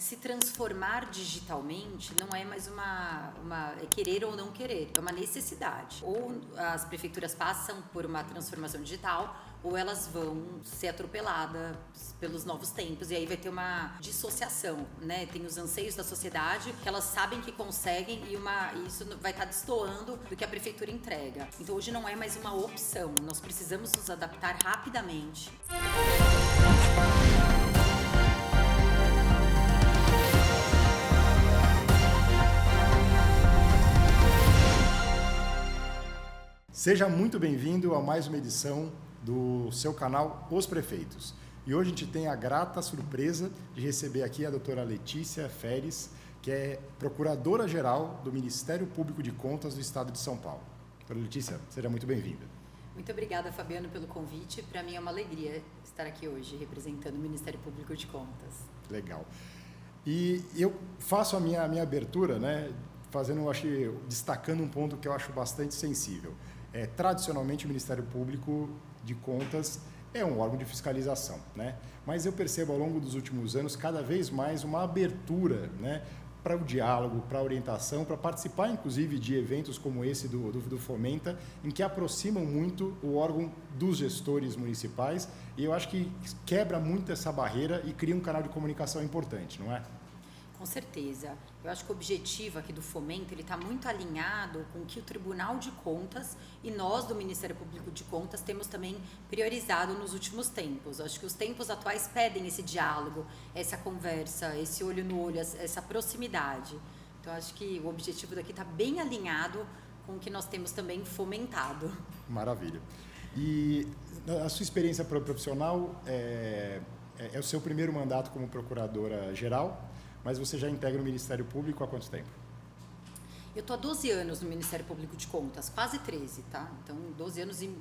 se transformar digitalmente não é mais é querer ou não querer, é uma necessidade. Ou as prefeituras passam por uma transformação digital, ou elas vão ser atropeladas pelos novos tempos, e aí vai ter uma dissociação, né? Tem os anseios da sociedade, que elas sabem que conseguem, e isso vai estar destoando do que a prefeitura entrega. Então hoje não é mais uma opção, nós precisamos nos adaptar rapidamente. Seja muito bem-vindo a mais uma edição do seu canal Os Prefeitos. E hoje a gente tem a grata surpresa de receber aqui a doutora Letícia Feres, que é Procuradora-Geral do Ministério Público de Contas do Estado de São Paulo. Doutora Letícia, seja muito bem-vinda. Muito obrigada, Fabiano, pelo convite. Para mim é uma alegria estar aqui hoje representando o Ministério Público de Contas. Legal. E eu faço a minha abertura, né, destacando um ponto que eu acho bastante sensível. Tradicionalmente, o Ministério Público de Contas é um órgão de fiscalização, né? Mas eu percebo ao longo dos últimos anos cada vez mais uma abertura, né, para o diálogo, para a orientação, para participar inclusive de eventos como esse do Fomenta, em que aproximam muito o órgão dos gestores municipais, e eu acho que quebra muito essa barreira e cria um canal de comunicação importante, não é? Com certeza. Eu acho que o objetivo aqui do Fomento ele está muito alinhado com o que o Tribunal de Contas e nós do Ministério Público de Contas temos também priorizado nos últimos tempos. Eu acho que os tempos atuais pedem esse diálogo, essa conversa, esse olho no olho, essa proximidade. Então, eu acho que o objetivo daqui está bem alinhado com o que nós temos também fomentado. Maravilha. E a sua experiência profissional é o seu primeiro mandato como Procuradora-Geral, mas você já integra o Ministério Público há quanto tempo? Eu estou há 12 anos no Ministério Público de Contas, quase 13, tá? Então, 12 anos e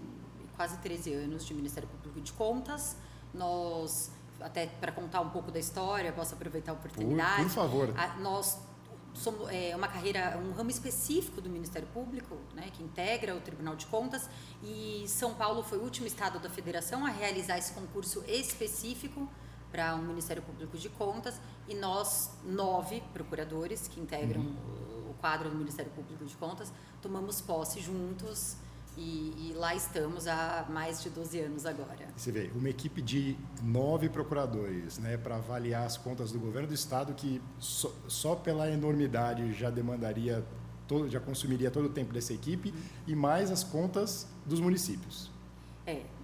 quase 13 anos de Ministério Público de Contas. Nós, até para contar um pouco da história, posso aproveitar a oportunidade? Por favor. Nós somos uma carreira, um ramo específico do Ministério Público, né, que integra o Tribunal de Contas, e São Paulo foi o último estado da federação a realizar esse concurso específico para o Ministério Público de Contas, e nós, 9 procuradores que integram o quadro do Ministério Público de Contas, tomamos posse juntos e lá estamos há mais de 12 anos agora. Você vê, uma equipe de 9 procuradores, né, para avaliar as contas do governo do Estado, que só pela enormidade já consumiria todo o tempo dessa equipe, e mais as contas dos municípios.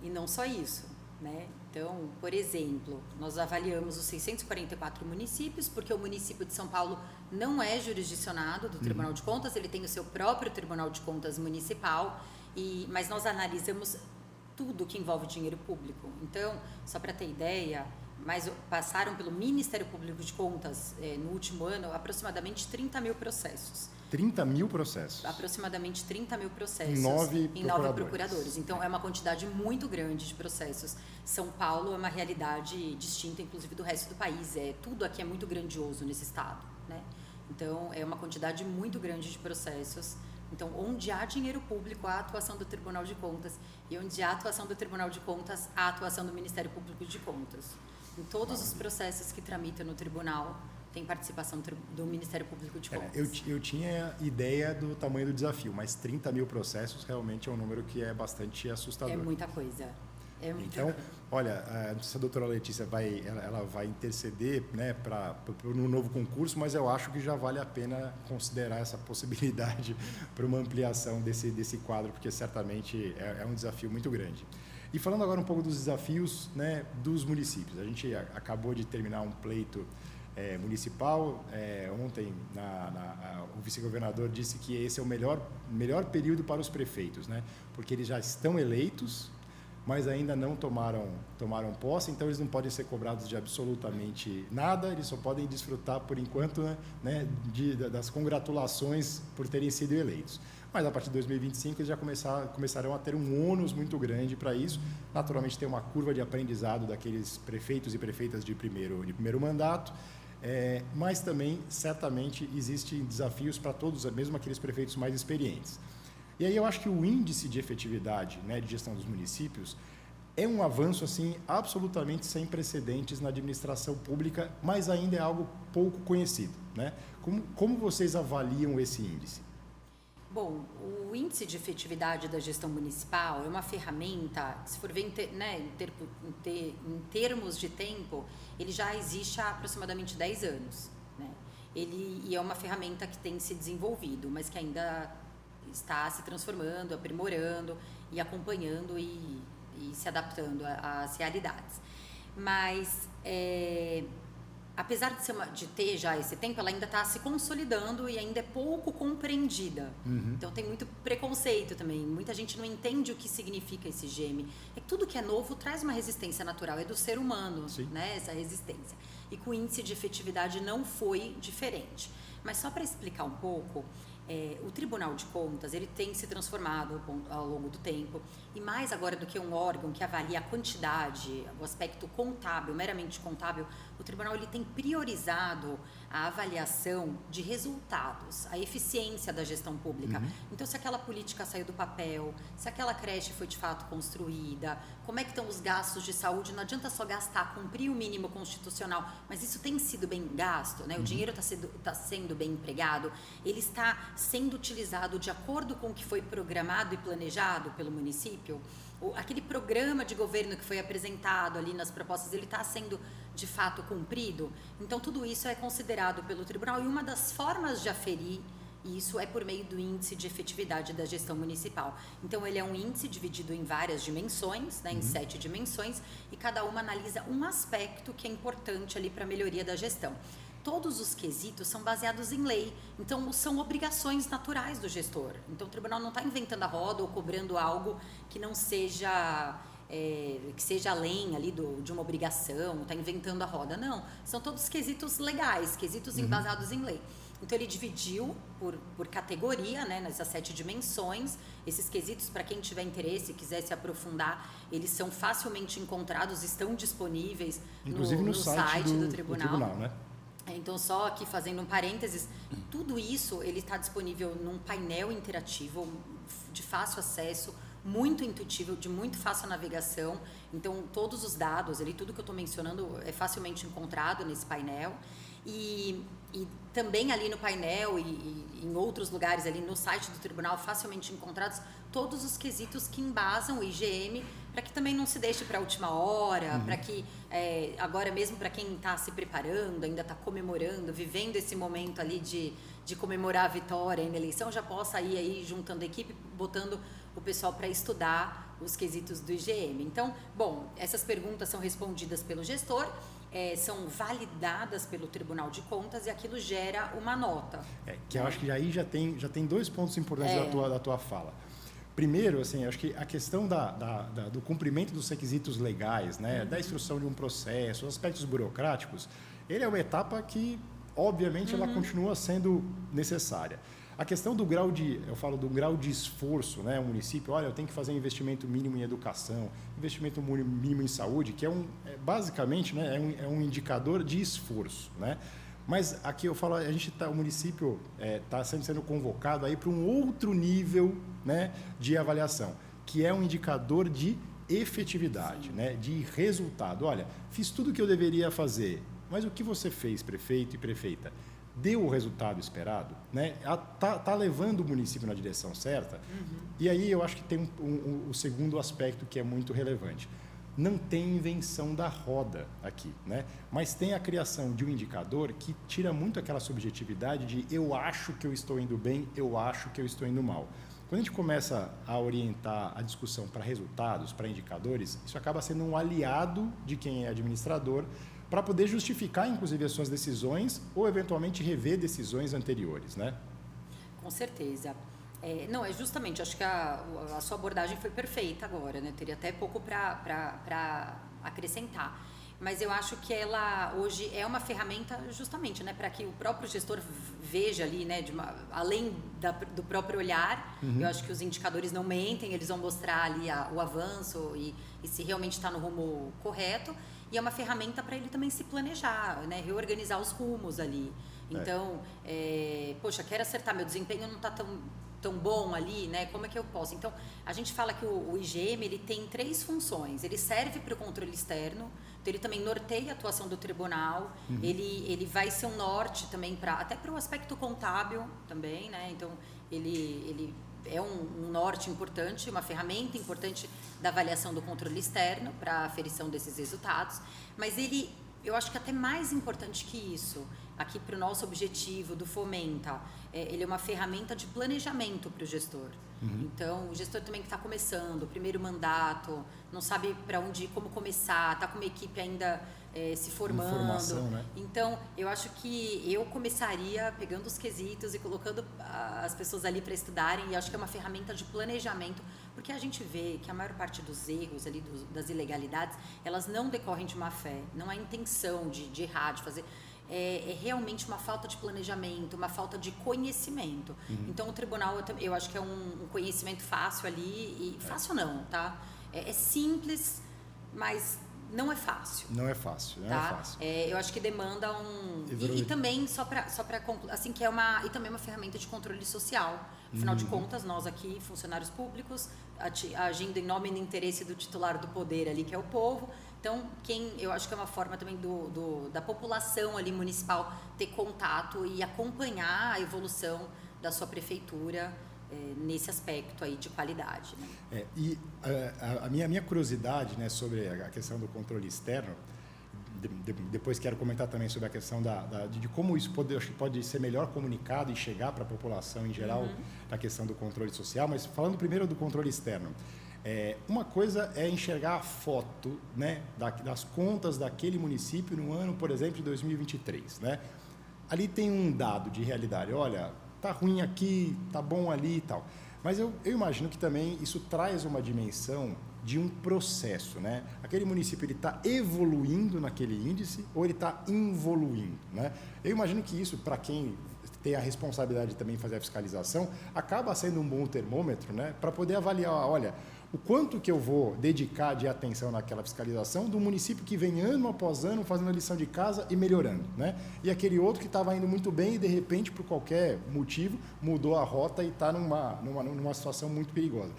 E não só isso, né? Então, por exemplo, nós avaliamos os 644 municípios, porque o município de São Paulo não é jurisdicionado do Tribunal de Contas, ele tem o seu próprio Tribunal de Contas municipal, mas nós analisamos tudo que envolve dinheiro público. Então, só para ter ideia, passaram pelo Ministério Público de Contas no último ano aproximadamente 30 mil processos. 30 mil processos? Aproximadamente 30 mil processos. Em 9 procuradores. Então, é uma quantidade muito grande de processos. São Paulo é uma realidade distinta, inclusive, do resto do país. Tudo aqui é muito grandioso nesse estado, né? Então, é uma quantidade muito grande de processos. Então, onde há dinheiro público, há a atuação do Tribunal de Contas. E onde há a atuação do Tribunal de Contas, há a atuação do Ministério Público de Contas. Em todos os processos que tramitam no tribunal, tem participação do Ministério Público de Contas. Eu tinha ideia do tamanho do desafio, mas 30 mil processos realmente é um número que é bastante assustador. É muita coisa. Então, olha, não sei se a doutora Letícia ela vai interceder, né, no novo concurso, mas eu acho que já vale a pena considerar essa possibilidade para uma ampliação desse quadro, porque certamente é um desafio muito grande. E falando agora um pouco dos desafios, né, dos municípios. A gente acabou de terminar um pleito municipal. Ontem o vice-governador disse que esse é o melhor período para os prefeitos, né, porque eles já estão eleitos, mas ainda não tomaram posse, então eles não podem ser cobrados de absolutamente nada, eles só podem desfrutar, por enquanto, né, das congratulações por terem sido eleitos. Mas a partir de 2025 eles já começarão a ter um ônus muito grande para isso. Naturalmente tem uma curva de aprendizado daqueles prefeitos e prefeitas de primeiro mandato, mas também certamente existem desafios para todos, mesmo aqueles prefeitos mais experientes. E aí eu acho que o índice de efetividade, né, de gestão dos municípios é um avanço assim absolutamente sem precedentes na administração pública, mas ainda é algo pouco conhecido, né? Como vocês avaliam esse índice? Bom, o índice de efetividade da gestão municipal é uma ferramenta, se for ver em termos de tempo, ele já existe há aproximadamente 10 anos. Né? E é uma ferramenta que tem se desenvolvido, mas que ainda está se transformando, aprimorando e acompanhando e se adaptando às realidades. Mas, apesar de ter já esse tempo, ela ainda está se consolidando e ainda é pouco compreendida. Então tem muito preconceito também. Muita gente não entende o que significa esse GEM. É que tudo que é novo traz uma resistência natural, é do ser humano, né, essa resistência. E com o índice de efetividade não foi diferente. Mas só para explicar um pouco, o Tribunal de Contas ele tem se transformado ao longo do tempo e mais agora do que um órgão que avalia a quantidade, o aspecto contábil, meramente contábil, o Tribunal ele tem priorizado a avaliação de resultados, a eficiência da gestão pública. Então, se aquela política saiu do papel, se aquela creche foi de fato construída, como é que estão os gastos de saúde, não adianta só gastar, cumprir o mínimo constitucional, mas isso tem sido bem gasto, né? O dinheiro está sendo bem empregado, ele está sendo utilizado de acordo com o que foi programado e planejado pelo município. Aquele programa de governo que foi apresentado ali nas propostas, ele está sendo de fato cumprido? Então tudo isso é considerado pelo tribunal e uma das formas de aferir isso é por meio do índice de efetividade da gestão municipal. Então ele é um índice dividido em várias dimensões, né, em 7 dimensões, e cada uma analisa um aspecto que é importante ali para a melhoria da gestão. Todos os quesitos são baseados em lei, então são obrigações naturais do gestor. Então o tribunal não está inventando a roda ou cobrando algo que não seja, que seja além ali de uma obrigação, está inventando a roda. Não, são todos quesitos legais, quesitos embasados em lei. Então ele dividiu por categoria, né, nessas 7 dimensões. Esses quesitos, para quem tiver interesse e quiser se aprofundar, eles são facilmente encontrados, estão disponíveis inclusive no site do tribunal, né? Então, só aqui fazendo um parênteses, tudo isso ele está disponível num painel interativo de fácil acesso, muito intuitivo, de muito fácil navegação. Então, todos os dados, tudo que eu estou mencionando é facilmente encontrado nesse painel. E também ali no painel e em outros lugares ali no site do tribunal, facilmente encontrados todos os quesitos que embasam o IGM, para que também não se deixe para a última hora, para que agora mesmo para quem está se preparando, ainda está comemorando, vivendo esse momento ali de comemorar a vitória na eleição, já possa ir aí juntando a equipe, botando o pessoal para estudar os quesitos do IGM. Então, bom, essas perguntas são respondidas pelo gestor, são validadas pelo Tribunal de Contas e aquilo gera uma nota. Que eu acho que aí já tem 2 pontos importantes da tua fala. Primeiro, assim, acho que a questão do cumprimento dos requisitos legais, né, da instrução de um processo, os aspectos burocráticos, ele é uma etapa que, obviamente, ela continua sendo necessária. A questão do grau do grau de esforço, né, o município, olha, eu tenho que fazer um investimento mínimo em educação, investimento mínimo em saúde, que basicamente, né, é um indicador de esforço, né? Mas aqui eu falo, o município está sendo convocado aí para um outro nível, né, de avaliação, que é um indicador de efetividade, né, de resultado. Olha, fiz tudo o que eu deveria fazer, mas o que você fez, prefeito e prefeita? Deu o resultado esperado? Né? Tá levando o município na direção certa? E aí eu acho que tem o segundo aspecto que é muito relevante. Não tem invenção da roda aqui, né? Mas tem a criação de um indicador que tira muito aquela subjetividade de eu acho que eu estou indo bem, eu acho que eu estou indo mal. Quando a gente começa a orientar a discussão para resultados, para indicadores, isso acaba sendo um aliado de quem é administrador para poder justificar, inclusive, as suas decisões ou, eventualmente, rever decisões anteriores, né? Com certeza. Não, justamente, acho que a sua abordagem foi perfeita agora, né? Teria até pouco para acrescentar. Mas eu acho que ela hoje é uma ferramenta justamente, né, para que o próprio gestor veja ali, né, além do próprio olhar. Eu acho que os indicadores não mentem, eles vão mostrar ali o avanço e se realmente está no rumo correto. E é uma ferramenta para ele também se planejar, né, reorganizar os rumos ali. Então, poxa, quero acertar, meu desempenho não está tão bom ali, né? Como é que eu posso? Então, a gente fala que o IGM, ele tem 3 funções. Ele serve para o controle externo, então ele também norteia a atuação do tribunal, ele vai ser um norte também, até para o aspecto contábil também, né? Então, ele é um norte importante, uma ferramenta importante da avaliação do controle externo para a aferição desses resultados, mas eu acho que até mais importante que isso, aqui para o nosso objetivo do Fomenta, ele é uma ferramenta de planejamento para o gestor. Então, o gestor também que está começando, o primeiro mandato, não sabe para onde ir, como começar, está com uma equipe ainda se formando. Formação, né? Então, eu acho que eu começaria pegando os quesitos e colocando as pessoas ali para estudarem, e acho que é uma ferramenta de planejamento, porque a gente vê que a maior parte dos erros ali, das ilegalidades, elas não decorrem de má fé, não há intenção de errar, de fazer... É realmente uma falta de planejamento, uma falta de conhecimento. Então, o tribunal, eu acho que é um conhecimento fácil ali, e fácil não, tá? É simples, mas não é fácil. Não é fácil, não tá? é fácil. Eu acho que demanda e também, só para assim, que é e também uma ferramenta de controle social. Afinal de contas, nós aqui, funcionários públicos, agindo em nome e no interesse do titular do poder ali, que é o povo. Então, eu acho que é uma forma também da população ali municipal ter contato e acompanhar a evolução da sua prefeitura nesse aspecto aí de qualidade. Né? E a minha curiosidade, né, sobre a questão do controle externo, depois quero comentar também sobre a questão de como isso pode ser melhor comunicado e chegar para a população em geral, na questão do controle social, mas falando primeiro do controle externo. Uma coisa é enxergar a foto, né, das contas daquele município no ano, por exemplo, de 2023. Né? Ali tem um dado de realidade. Olha, tá ruim aqui, tá bom ali e tal. Mas eu imagino que também isso traz uma dimensão de um processo. Né? Aquele município está evoluindo naquele índice ou ele está involuindo. Né? Eu imagino que isso, para quem tem a responsabilidade de também fazer a fiscalização, acaba sendo um bom termômetro, né, para poder avaliar, olha, o quanto que eu vou dedicar de atenção naquela fiscalização do município que vem ano após ano fazendo a lição de casa e melhorando, né? E aquele outro que estava indo muito bem e, de repente, por qualquer motivo, mudou a rota e está numa situação muito perigosa.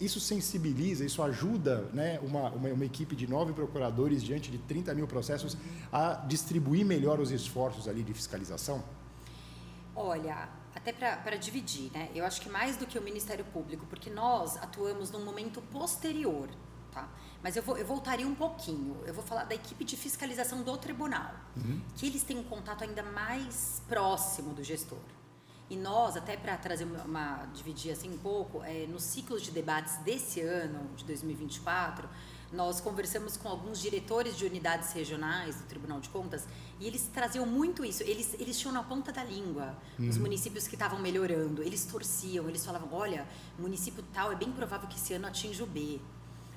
Isso sensibiliza, isso ajuda, né, uma equipe de 9 procuradores diante de 30 mil processos a distribuir melhor os esforços ali de fiscalização? Olha, até para dividir, né? Eu acho que mais do que o Ministério Público, porque nós atuamos num momento posterior, tá? Mas eu voltaria um pouquinho. Eu vou falar da equipe de fiscalização do tribunal, que eles têm um contato ainda mais próximo do gestor. E nós, até para trazer dividir assim um pouco, nos ciclos de debates desse ano, de 2024, nós conversamos com alguns diretores de unidades regionais do Tribunal de Contas e eles traziam muito isso. Eles tinham na ponta da língua os municípios que estavam melhorando. Eles torciam, eles falavam, olha, o município tal é bem provável que esse ano atinja o B.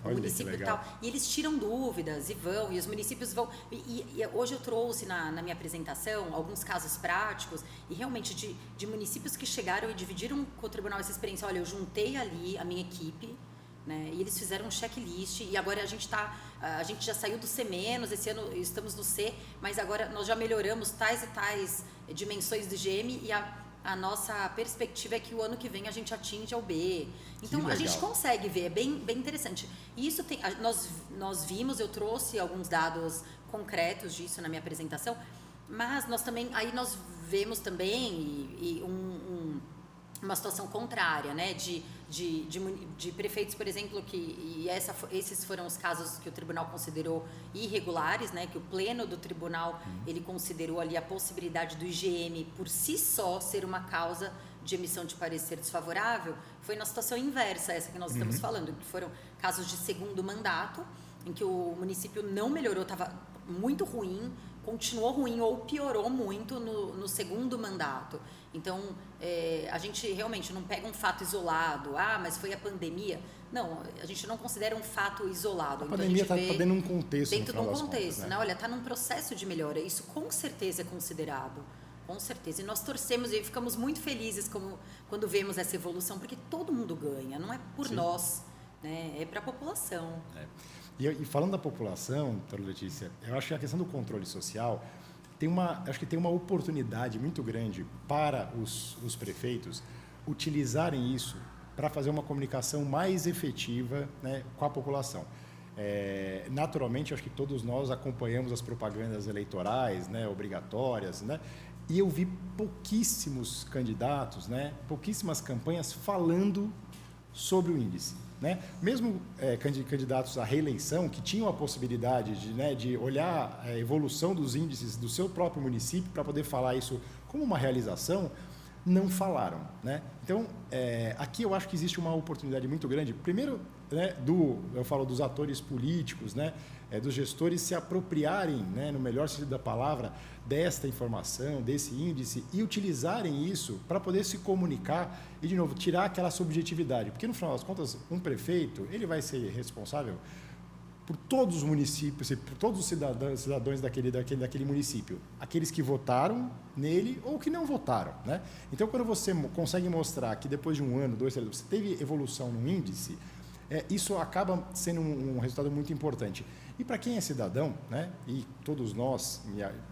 O município tal. E eles tiram dúvidas e vão, e os municípios vão. E hoje eu trouxe na minha apresentação alguns casos práticos e realmente de municípios que chegaram e dividiram com o tribunal essa experiência. Olha, eu juntei ali a minha equipe, né, e eles fizeram um checklist e agora a gente já saiu do C-, esse ano estamos no C, mas agora nós já melhoramos tais e tais dimensões do IGM e a nossa perspectiva é que o ano que vem a gente atinja o B. Então a gente consegue ver, é bem interessante. E isso nós vimos, eu trouxe alguns dados concretos disso na minha apresentação, mas nós também, aí nós vemos também uma situação contrária, né, de prefeitos, por exemplo, esses foram os casos que o tribunal considerou irregulares, né, que o pleno do tribunal ele considerou ali a possibilidade do IGM por si só ser uma causa de emissão de parecer desfavorável, foi na situação inversa, essa que nós estamos falando, que foram casos de segundo mandato, em que o município não melhorou, estava muito ruim, continuou ruim ou piorou muito no segundo mandato. Então, a gente realmente não pega um fato isolado, mas foi a pandemia. Não, a gente não considera um fato isolado. A pandemia está dentro de um contexto. Dentro de um contexto, né? Olha, está num processo de melhora. Isso com certeza é considerado. Com certeza. E nós torcemos e ficamos muito felizes quando vemos essa evolução, porque todo mundo ganha, não é por nós, né? É para a população. E falando da população, doutora Letícia, eu acho que a questão do controle social acho que tem uma oportunidade muito grande para os prefeitos, utilizarem isso para fazer uma comunicação mais efetiva, né, com a população. Naturalmente, acho que todos nós acompanhamos as propagandas eleitorais, né, obrigatórias, né, e eu vi pouquíssimos candidatos, né, pouquíssimas campanhas falando sobre o índice. Né? Mesmo candidatos à reeleição, que tinham a possibilidade de olhar a evolução dos índices do seu próprio município para poder falar isso como uma realização, não falaram. Né? Então, aqui eu acho que existe uma oportunidade muito grande, primeiro, né, eu falo dos atores políticos, né, dos gestores se apropriarem, né, no melhor sentido da palavra, desta informação, desse índice, e utilizarem isso para poder se comunicar e, de novo, tirar aquela subjetividade. Porque, no final das contas, um prefeito ele vai ser responsável por todos os municípios, por todos os cidadãos daquele município, aqueles que votaram nele ou que não votaram. Né? Então, quando você consegue mostrar que depois de 1 ano, 2, 3, você teve evolução no índice, isso acaba sendo um resultado muito importante. E para quem é cidadão, né, e todos nós,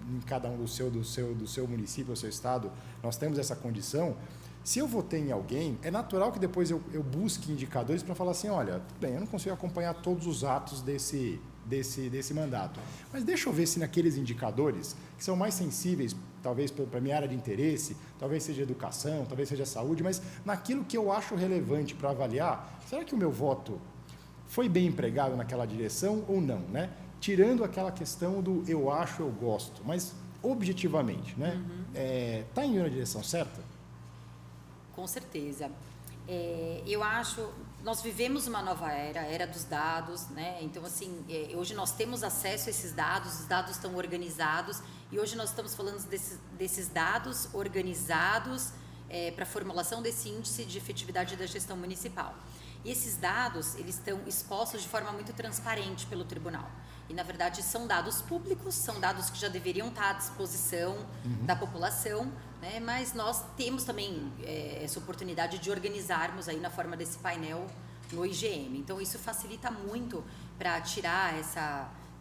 em cada um do seu município, do seu estado, nós temos essa condição. Se eu votei em alguém, é natural que depois eu busque indicadores para falar assim, olha, tudo bem, eu não consigo acompanhar todos os atos desse mandato, mas deixa eu ver se naqueles indicadores, que são mais sensíveis, talvez para a minha área de interesse, talvez seja educação, talvez seja saúde, mas naquilo que eu acho relevante para avaliar, será que o meu voto foi bem empregado naquela direção ou não, né? Tirando aquela questão do eu acho, eu gosto, mas objetivamente, né? Tá indo na direção certa? Com certeza. Eu acho, nós vivemos uma nova era dos dados, né? Então, assim, hoje nós temos acesso a esses dados, os dados estão organizados e hoje nós estamos falando desses dados organizados para a formulação desse índice de efetividade da gestão municipal. E esses dados, eles estão expostos de forma muito transparente pelo tribunal. E, na verdade, são dados públicos, são dados que já deveriam estar à disposição da população, né? Mas nós temos também essa oportunidade de organizarmos aí na forma desse painel no IGM. Então, isso facilita muito para tirar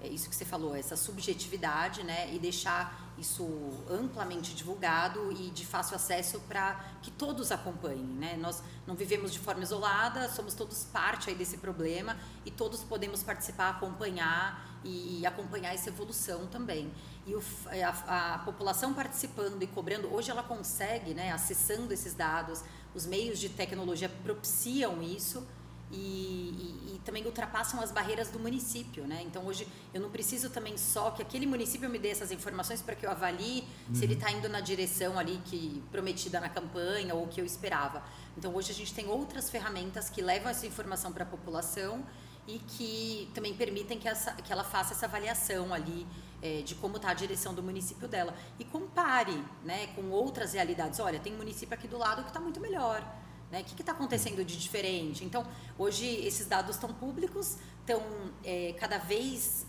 isso que você falou, essa subjetividade, né? E deixar isso amplamente divulgado e de fácil acesso para que todos acompanhem, né? Nós não vivemos de forma isolada, somos todos parte aí desse problema e todos podemos participar, acompanhar e acompanhar essa evolução também. E a população participando e cobrando, hoje ela consegue, né, acessando esses dados, os meios de tecnologia propiciam isso, e também ultrapassam as barreiras do município, né? Então, hoje, eu não preciso também só que aquele município me dê essas informações para que eu avalie se ele está indo na direção ali prometida na campanha ou que eu esperava. Então, hoje a gente tem outras ferramentas que levam essa informação para a população e que também permitem que ela faça essa avaliação ali de como está a direção do município dela. E compare, né, com outras realidades. Olha, tem um município aqui do lado que está muito melhor. O que está acontecendo de diferente? Então, hoje esses dados estão públicos, estão cada vez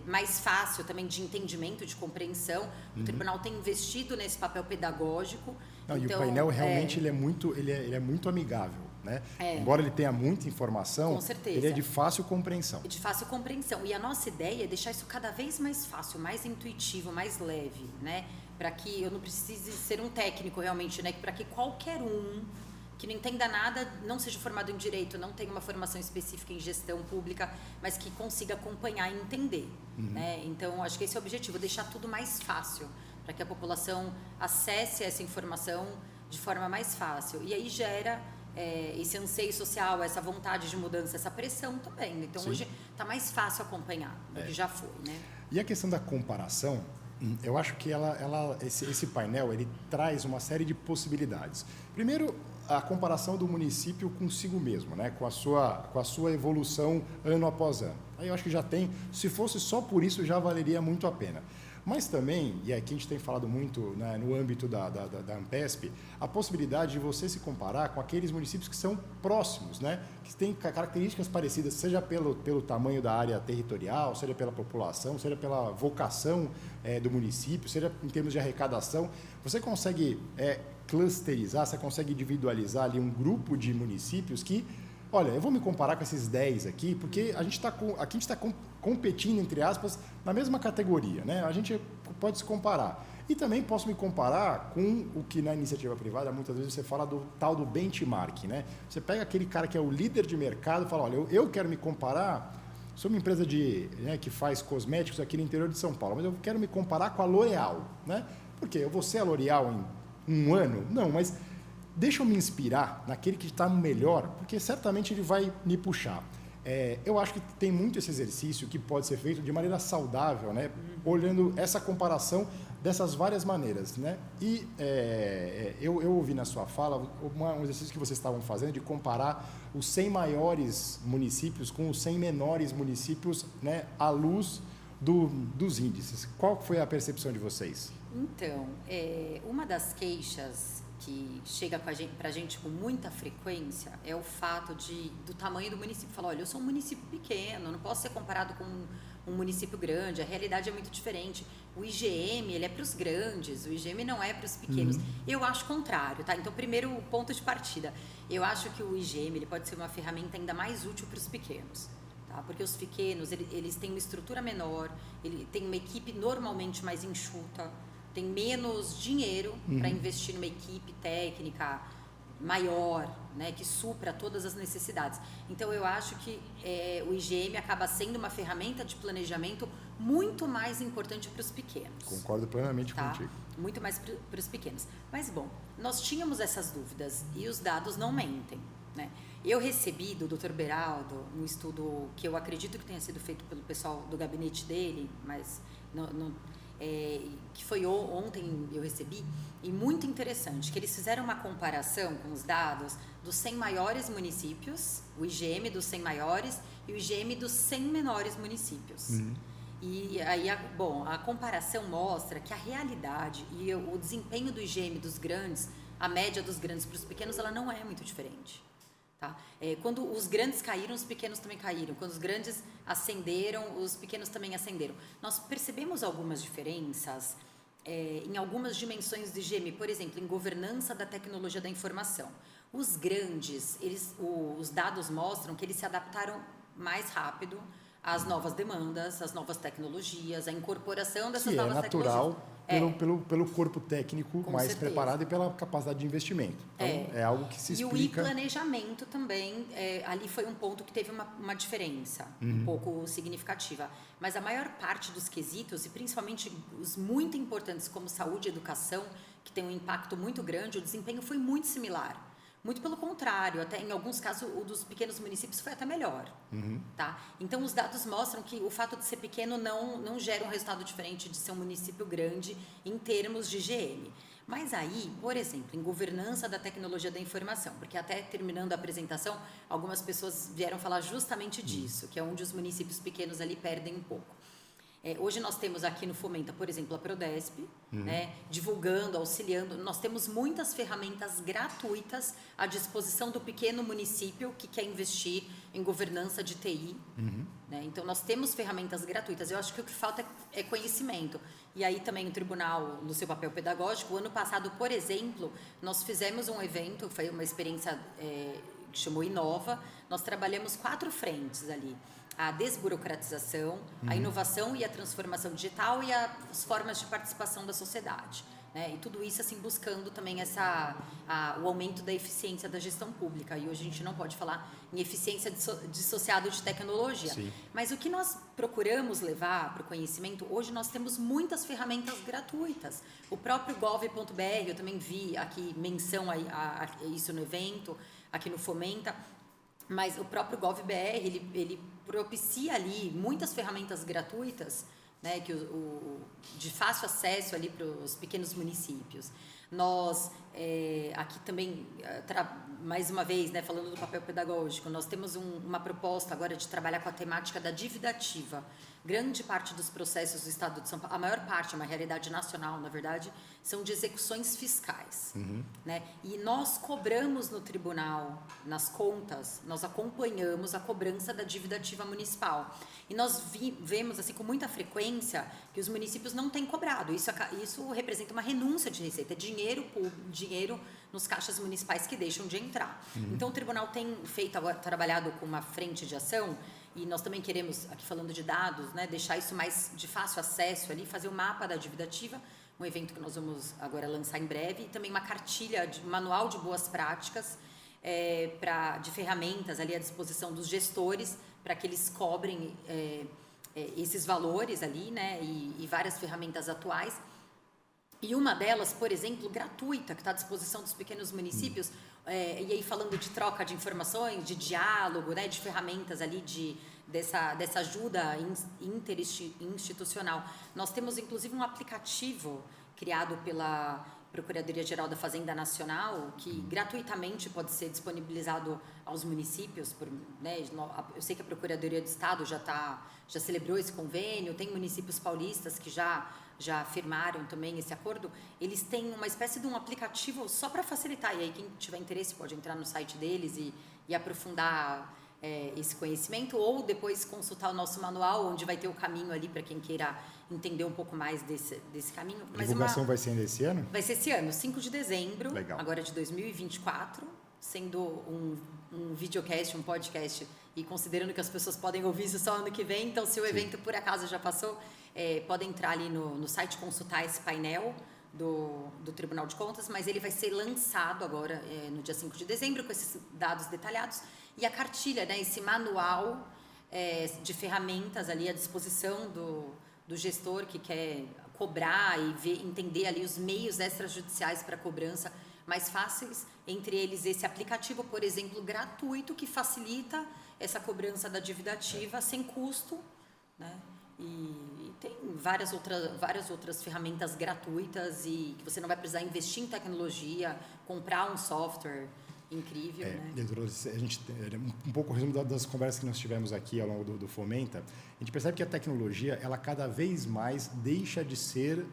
mais fácil também de entendimento, de compreensão. O tribunal tem investido nesse papel pedagógico. Não, então, e o painel realmente ele é muito amigável. Né? Embora ele tenha muita informação, com certeza, ele é de fácil compreensão. De fácil compreensão. E a nossa ideia é deixar isso cada vez mais fácil, mais intuitivo, mais leve, né? Para que eu não precise ser um técnico realmente, né? Para que qualquer um que não entenda nada, não seja formado em direito, não tenha uma formação específica em gestão pública, mas que consiga acompanhar e entender. Né? Então, acho que esse é o objetivo, deixar tudo mais fácil, para que a população acesse essa informação de forma mais fácil. E aí gera esse anseio social, essa vontade de mudança, essa pressão também. Então, sim, hoje está mais fácil acompanhar do que já foi. Né? E a questão da comparação, eu acho que esse painel ele traz uma série de possibilidades. Primeiro, a comparação do município consigo mesmo, né? com a sua evolução ano após ano. Aí eu acho que já tem, se fosse só por isso, já valeria muito a pena. Mas também, e aqui a gente tem falado muito, né, no âmbito da Ampesp, a possibilidade de você se comparar com aqueles municípios que são próximos, né, que têm características parecidas, seja pelo tamanho da área territorial, seja pela população, seja pela vocação do município, seja em termos de arrecadação. Você consegue clusterizar, você consegue individualizar ali um grupo de municípios que, olha, eu vou me comparar com esses 10 aqui, porque a gente está competindo, entre aspas, na mesma categoria, né? A gente pode se comparar. E também posso me comparar com o que na iniciativa privada, muitas vezes você fala do tal do benchmark, né? Você pega aquele cara que é o líder de mercado e fala, olha, eu quero me comparar, sou uma empresa que faz cosméticos aqui no interior de São Paulo, mas eu quero me comparar com a L'Oréal, né? Porque eu vou ser a L'Oréal em um ano? Não, mas deixa eu me inspirar naquele que está melhor, porque certamente ele vai me puxar. Eu acho que tem muito esse exercício que pode ser feito de maneira saudável, né? Olhando essa comparação dessas várias maneiras, né? E eu ouvi na sua fala um exercício que vocês estavam fazendo de comparar os 100 maiores municípios com os 100 menores municípios, né, à luz dos índices. Qual foi a percepção de vocês? Então, uma das queixas que chega para a gente com muita frequência é o fato do tamanho do município. Fala, olha, eu sou um município pequeno, não posso ser comparado com um município grande, a realidade é muito diferente. O IGM, ele é para os grandes, o IGM não é para os pequenos. Eu acho o contrário, tá? Então, primeiro, o ponto de partida. Eu acho que o IGM ele pode ser uma ferramenta ainda mais útil para os pequenos. Tá? Porque os pequenos, eles têm uma estrutura menor, ele tem uma equipe normalmente mais enxuta, tem menos dinheiro para investir numa equipe técnica maior, né, que supra todas as necessidades. Então, eu acho que o IGM acaba sendo uma ferramenta de planejamento muito mais importante para os pequenos. Concordo plenamente contigo. Muito mais para os pequenos. Mas, bom, nós tínhamos essas dúvidas e os dados não mentem, né? Eu recebi do Dr. Beraldo um estudo que eu acredito que tenha sido feito pelo pessoal do gabinete dele, mas que foi ontem eu recebi, e muito interessante, que eles fizeram uma comparação com os dados dos 100 maiores municípios, o IGM dos 100 maiores e o IGM dos 100 menores municípios. E aí, a comparação mostra que a realidade e o desempenho do IGM dos grandes, a média dos grandes para os pequenos, ela não é muito diferente. Tá? Quando os grandes caíram, os pequenos também caíram. Quando os grandes ascenderam, os pequenos também ascenderam. Nós percebemos algumas diferenças em algumas dimensões do IGM, por exemplo, em governança da tecnologia da informação. Os grandes, os dados mostram que eles se adaptaram mais rápido às novas demandas, às novas tecnologias, à incorporação dessas novas tecnologias. Pelo corpo técnico Com mais certeza. Preparado e pela capacidade de investimento. Então, é algo que se explica. E o planejamento também, ali foi um ponto que teve uma diferença um pouco significativa. Mas a maior parte dos quesitos, e principalmente os muito importantes como saúde e educação, que tem um impacto muito grande, o desempenho foi muito similar. Muito pelo contrário, até em alguns casos o dos pequenos municípios foi até melhor. Tá? Então os dados mostram que o fato de ser pequeno não gera um resultado diferente de ser um município grande em termos de IGM. Mas aí, por exemplo, em governança da tecnologia da informação, porque até terminando a apresentação, algumas pessoas vieram falar justamente disso, que é onde os municípios pequenos ali perdem um pouco. Hoje nós temos aqui no Fomenta, por exemplo, a Prodesp, né, divulgando, auxiliando. Nós temos muitas ferramentas gratuitas à disposição do pequeno município que quer investir em governança de TI. Né? Então, nós temos ferramentas gratuitas. Eu acho que o que falta é conhecimento. E aí também o tribunal, no seu papel pedagógico, o ano passado, por exemplo, nós fizemos um evento, foi uma experiência que chamou Inova. Nós trabalhamos 4 frentes ali. A desburocratização, a inovação e a transformação digital e as formas de participação da sociedade. Né? E tudo isso assim, buscando também o aumento da eficiência da gestão pública. E hoje a gente não pode falar em eficiência dissociado de tecnologia. Sim. Mas o que nós procuramos levar para o conhecimento, hoje nós temos muitas ferramentas gratuitas. O próprio gov.br, eu também vi aqui menção a isso no evento, aqui no Fomenta. Mas o próprio GovBR, ele propicia ali muitas ferramentas gratuitas, né, de fácil acesso ali para os pequenos municípios. Nós, aqui também, mais uma vez, né, falando do papel pedagógico, nós temos uma proposta agora de trabalhar com a temática da dívida ativa. Grande parte dos processos do Estado de São Paulo, a maior parte, é uma realidade nacional, na verdade, são de execuções fiscais. Né? E nós cobramos no tribunal, nas contas, nós acompanhamos a cobrança da dívida ativa municipal. E nós vemos assim, com muita frequência que os municípios não têm cobrado. Isso representa uma renúncia de receita, é dinheiro nos caixas municipais que deixam de entrar. Então, o tribunal tem trabalhado com uma frente de ação. E nós também queremos, aqui falando de dados, né, deixar isso mais de fácil acesso ali, fazer o mapa da dívida ativa, um evento que nós vamos agora lançar em breve, e também uma cartilha, manual de boas práticas, de ferramentas ali à disposição dos gestores, para que eles cobrem esses valores ali, né, e várias ferramentas atuais. E uma delas, por exemplo, gratuita, que está à disposição dos pequenos municípios, e aí falando de troca de informações, de diálogo, né, de ferramentas ali, dessa ajuda interinstitucional. Nós temos, inclusive, um aplicativo criado pela Procuradoria-Geral da Fazenda Nacional, que gratuitamente pode ser disponibilizado aos municípios. Né, eu sei que a Procuradoria do Estado já celebrou esse convênio, tem municípios paulistas que já firmaram também esse acordo. Eles têm uma espécie de um aplicativo só para facilitar, e aí quem tiver interesse pode entrar no site deles e aprofundar esse conhecimento, ou depois consultar o nosso manual, onde vai ter o caminho ali para quem queira entender um pouco mais desse caminho. A divulgação vai ser ainda esse ano? Vai ser esse ano, 5 de dezembro, Legal. Agora de 2024, sendo um videocast, um podcast, e considerando que as pessoas podem ouvir isso só ano que vem, então se o evento por acaso já passou, podem entrar ali no site, consultar esse painel do Tribunal de Contas, mas ele vai ser lançado agora no dia 5 de dezembro, com esses dados detalhados, e a cartilha, né, esse manual de ferramentas ali à disposição do gestor que quer cobrar e entender ali os meios extrajudiciais para cobrança mais fáceis, entre eles esse aplicativo, por exemplo, gratuito, que facilita essa cobrança da dívida ativa sem custo, né? E tem várias outras ferramentas gratuitas e que você não vai precisar investir em tecnologia, comprar um software incrível, né? A gente, um pouco o resumo das conversas que nós tivemos aqui ao longo do Fomenta, a gente percebe que a tecnologia, ela cada vez mais deixa de ser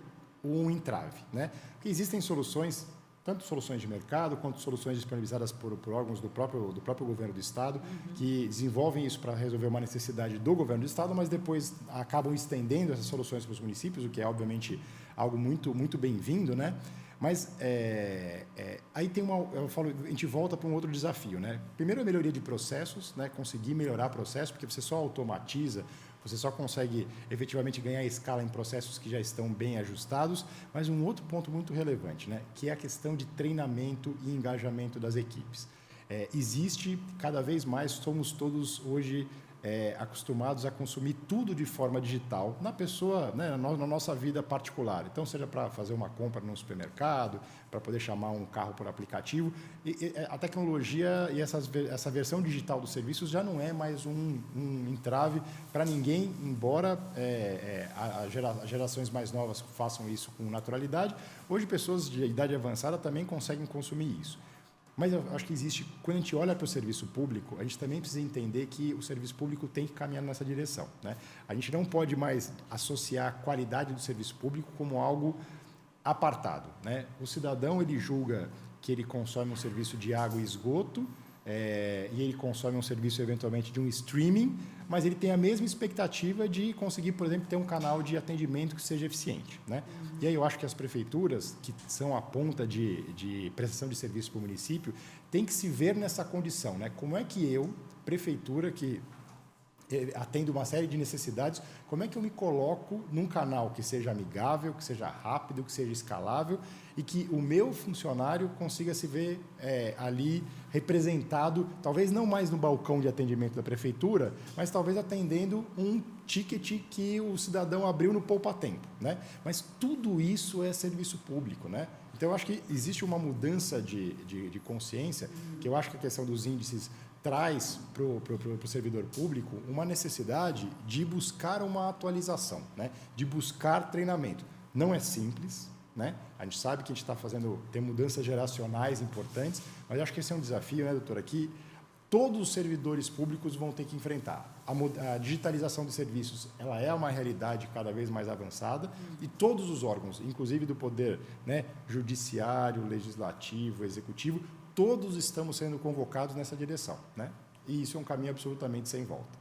um entrave, né? Porque existem soluções, tanto soluções de mercado quanto soluções disponibilizadas por órgãos do próprio governo do Estado, que desenvolvem isso para resolver uma necessidade do governo do Estado, mas depois acabam estendendo essas soluções para os municípios, o que é, obviamente, algo muito, muito bem-vindo, né? Mas aí a gente volta para um outro desafio, né? Primeiro, a melhoria de processos, né? Conseguir melhorar processos, porque você só automatiza, você só consegue efetivamente ganhar escala em processos que já estão bem ajustados. Mas um outro ponto muito relevante, né? Que é a questão de treinamento e engajamento das equipes. Existe, cada vez mais, somos todos hoje acostumados a consumir tudo de forma digital na pessoa, né, na nossa vida particular. Então, seja para fazer uma compra num supermercado, para poder chamar um carro por aplicativo. A tecnologia e essa versão digital dos serviços já não é mais um entrave para ninguém, embora as gerações mais novas façam isso com naturalidade. Hoje, pessoas de idade avançada também conseguem consumir isso. Mas eu acho que existe, quando a gente olha para o serviço público, a gente também precisa entender que o serviço público tem que caminhar nessa direção, né? A gente não pode mais associar a qualidade do serviço público como algo apartado, né? O cidadão, ele julga que ele consome um serviço de água e esgoto, e ele consome um serviço, eventualmente, de um streaming, mas ele tem a mesma expectativa de conseguir, por exemplo, ter um canal de atendimento que seja eficiente, né? E aí eu acho que as prefeituras, que são a ponta de prestação de serviço para o município, têm que se ver nessa condição, né? Como é que eu, prefeitura, que atendo uma série de necessidades, como é que eu me coloco num canal que seja amigável, que seja rápido, que seja escalável e que o meu funcionário consiga se ver ali representado, talvez não mais no balcão de atendimento da prefeitura, mas talvez atendendo um ticket que o cidadão abriu no poupa-tempo, né? Mas tudo isso é serviço público, né? Então, eu acho que existe uma mudança de consciência, que eu acho que a questão dos índices traz para o servidor público uma necessidade de buscar uma atualização, né? De buscar treinamento. Não é simples, né? A gente sabe que a gente tem mudanças geracionais importantes, mas acho que esse é um desafio, né, doutora, que todos os servidores públicos vão ter que enfrentar. A digitalização dos serviços, ela é uma realidade cada vez mais avançada e todos os órgãos, inclusive do poder, né, judiciário, legislativo, executivo, todos estamos sendo convocados nessa direção, né? E isso é um caminho absolutamente sem volta.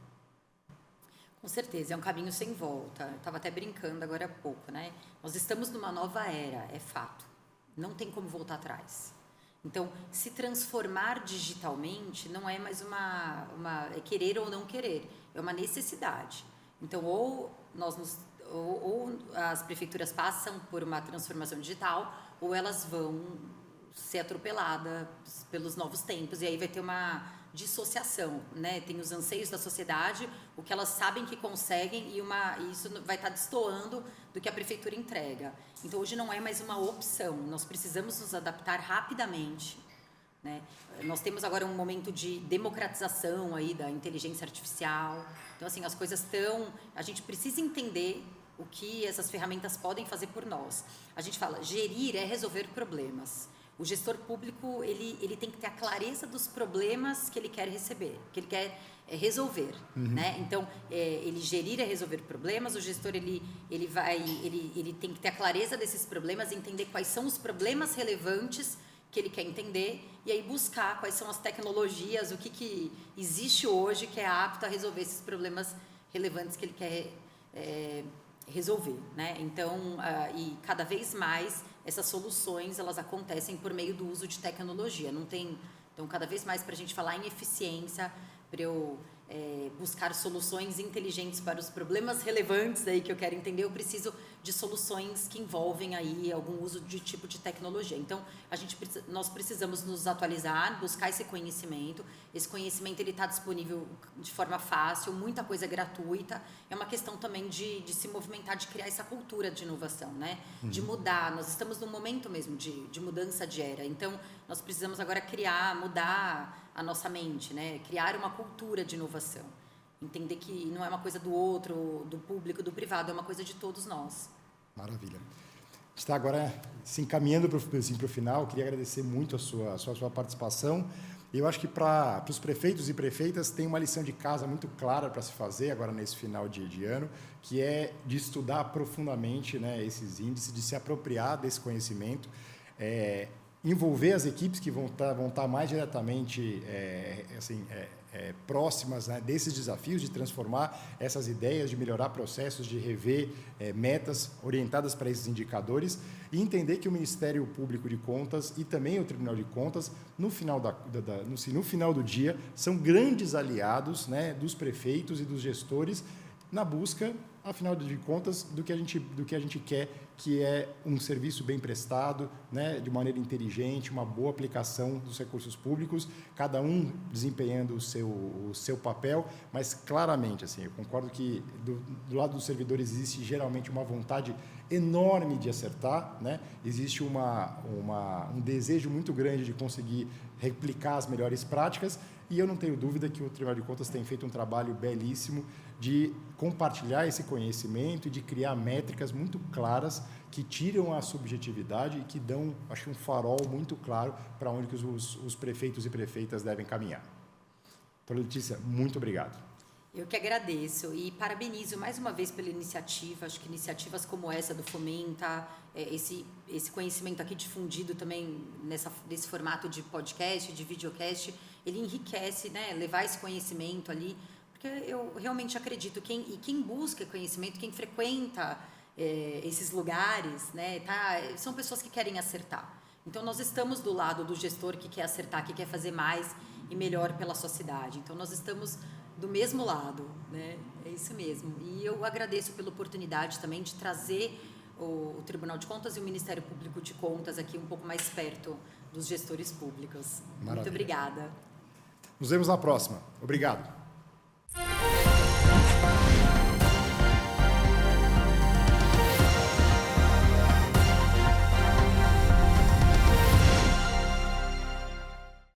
Com certeza, é um caminho sem volta. Eu estava até brincando agora há pouco, né? Nós estamos numa nova era, é fato. Não tem como voltar atrás. Então, se transformar digitalmente não é mais é querer ou não querer, é uma necessidade. Então, ou ou as prefeituras passam por uma transformação digital, ou elas vão ser atropeladas pelos novos tempos, e aí vai ter uma dissociação, né? Tem os anseios da sociedade, o que elas sabem que conseguem, e isso vai estar destoando do que a prefeitura entrega. Então, hoje não é mais uma opção, nós precisamos nos adaptar rapidamente, né? Nós temos agora um momento de democratização aí da inteligência artificial, então, assim, as coisas a gente precisa entender o que essas ferramentas podem fazer por nós. A gente fala, gerir é resolver problemas. O gestor público, ele tem que ter a clareza dos problemas que ele quer receber, que ele quer resolver, né? Então, ele gerir é resolver problemas, o gestor, ele tem que ter a clareza desses problemas, entender quais são os problemas relevantes que ele quer entender, e aí buscar quais são as tecnologias, o que existe hoje que é apto a resolver esses problemas relevantes que ele quer resolver, né? Então, e cada vez mais essas soluções, elas acontecem por meio do uso de tecnologia. Então, cada vez mais, para a gente falar em eficiência, para eu buscar soluções inteligentes para os problemas relevantes aí que eu quero entender, eu preciso de soluções que envolvem aí algum uso de tipo de tecnologia. Então, nós precisamos nos atualizar, buscar esse conhecimento. Esse conhecimento está disponível de forma fácil, muita coisa gratuita. É uma questão também de se movimentar, de criar essa cultura de inovação, né? De mudar. Nós estamos num momento mesmo de mudança de era. Então, nós precisamos agora mudar a nossa mente, né? Criar uma cultura de inovação. Entender que não é uma coisa do outro, do público, do privado, é uma coisa de todos nós. Maravilha. A gente está agora se encaminhando para o final. Eu queria agradecer muito a sua participação. Eu acho que para os prefeitos e prefeitas tem uma lição de casa muito clara para se fazer agora nesse final de ano, que é de estudar profundamente, né, esses índices, de se apropriar desse conhecimento, envolver as equipes que vão estar mais diretamente próximas, né, desses desafios, de transformar essas ideias, de melhorar processos, de rever metas orientadas para esses indicadores, e entender que o Ministério Público de Contas e também o Tribunal de Contas, no final do dia, são grandes aliados, né, dos prefeitos e dos gestores na busca, afinal de contas, do que a gente quer, que é um serviço bem prestado, né, de maneira inteligente, uma boa aplicação dos recursos públicos, cada um desempenhando o seu papel, mas claramente, assim, eu concordo que do lado dos servidores existe geralmente uma vontade enorme de acertar, né? Existe um desejo muito grande de conseguir replicar as melhores práticas, e eu não tenho dúvida que o Tribunal de Contas tem feito um trabalho belíssimo de compartilhar esse conhecimento e de criar métricas muito claras que tiram a subjetividade e que dão, acho que, um farol muito claro para onde que os prefeitos e prefeitas devem caminhar. Doutora Letícia, muito obrigado. Eu que agradeço e parabenizo mais uma vez pela iniciativa. Acho que iniciativas como essa do Fomenta, esse conhecimento aqui difundido também nesse formato de podcast, de videocast, ele enriquece, né? Levar esse conhecimento ali, porque eu realmente acredito quem busca conhecimento, quem frequenta esses lugares, né? São pessoas que querem acertar. Então, nós estamos do lado do gestor que quer acertar, que quer fazer mais e melhor pela sociedade. Então, nós estamos do mesmo lado, né? É isso mesmo. E eu agradeço pela oportunidade também de trazer o Tribunal de Contas e o Ministério Público de Contas aqui um pouco mais perto dos gestores públicos. Maravilha. Muito obrigada. Nos vemos na próxima. Obrigado.